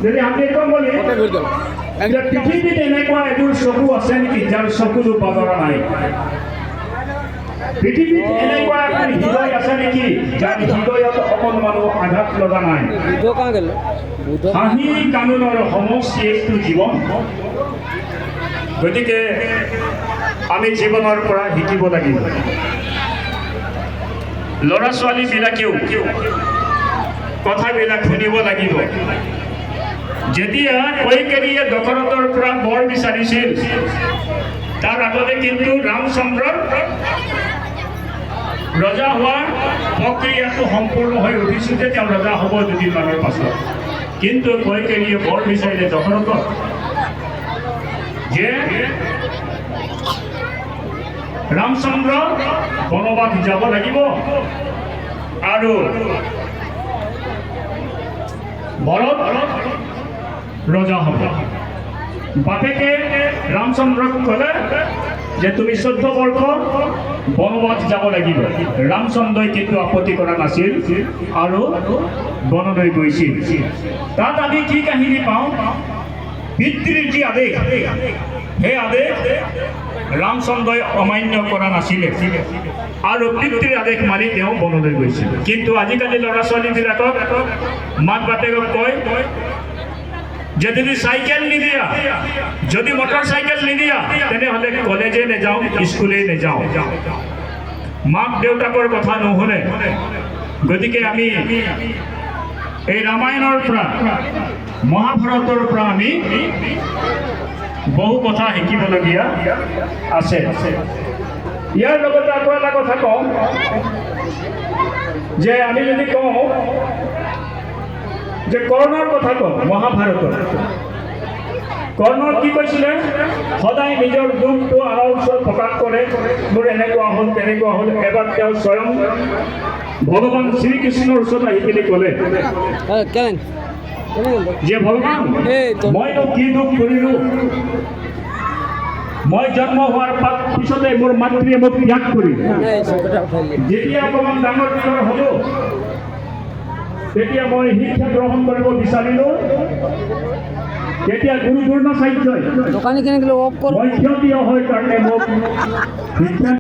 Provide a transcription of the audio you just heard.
যদি আমি কম বলি যে পৃথিৱীত এনেকুৱা এযোৰ চকু আছে নেকি যাৰ চকুতো বজৰা নাই? পৃথিৱীত এনেকুৱা এখন হৃদয় আছে নেকি যাৰ হৃদয়ত অকণমানো আঘাত লগা নাই? হাঁহি কান্দোনৰ সমষ্টি এইটো জীৱন। গতিকে আমি জীৱনৰ পৰা শিকিব লাগিব। ল'ৰা ছোৱালীবিলাকেও কথাবিলাক শুনিব লাগিব। যেতিয়া কৈকেয়ীয়ে দশৰথৰ পৰা বৰ বিচাৰিছিল, তাৰ আগতে কিন্তু ৰামচন্দ্ৰৰ ৰজা হোৱাৰ প্ৰক্ৰিয়াটো সম্পূৰ্ণ হৈ উঠিছিল যে তেওঁ ৰজা হ'ব দুদিনমানৰ পাছত। কিন্তু কৈকেয়ীয়ে বৰ বিচাৰিলে দশৰথক যে ৰামচন্দ্ৰ বনবাস যাব লাগিব আৰু ভৰত ৰজা হ'ব। বাপেকে ৰামচন্দ্ৰক ক'লে যে তুমি 14 বৰ্ষ বনবাস যাব লাগিব। ৰামচন্দ্ৰই কিন্তু আপত্তি কৰা নাছিল আৰু বনলৈ গৈছিল। তাত আমি কি কাহিনী পাওঁ? পিতৃৰ যি আদেশ, সেই আদেশ ৰামচন্দ্ৰই অমান্য কৰা নাছিলে আৰু পিতৃৰ আদেশ মানি তেওঁ বনলৈ গৈছিল। কিন্তু আজিকালি ল'ৰা ছোৱালীবিলাকক মাক বাপেকক কয় যে যদি চাইকেল নিদিয়া, যদি মটৰ চাইকেল নিদিয়া, তেনেহ'লে কলেজে নাযাওঁ, স্কুলে নাযাওঁ। মাক দেউতাকৰ কথা নুশুনে। গতিকে আমি এই ৰামায়ণৰ পৰা, মহাভাৰতৰ পৰা আমি বহু কথা শিকিবলগীয়া আছে। ইয়াৰ লগতে আকৌ এটা কথা কওঁ যে আমি যদি কওঁ যে কৰ্ণৰ কথা কওঁ মহাভাৰতত, কৰ্ণৰ কি কৈছিলে? সদায় নিজৰ দুখটো আনৰ ওচৰত প্ৰকাশ কৰে, মোৰ এনেকুৱা হ'ল তেনেকুৱা হ'ল। এবাৰ তেওঁ স্বয়ং ভগৱান শ্ৰীকৃষ্ণৰ ওচৰত আহি পেলাই ক'লে যে ভগৱান, মইতো কি দুখ কৰিলোঁ? মই জন্ম হোৱাৰ পিছতে মোৰ মাতৃয়ে মোক ত্যাগ কৰিল। যেতিয়া অকণমান ডাঙৰ হ'ব তেতিয়া মই শিক্ষা গ্ৰহণ কৰিব বিচাৰিলোঁ। তেতিয়া গুৰু দ্ৰোণাচাৰ্যই মই ক্ষতি হয় কাৰণে মোক শিক্ষা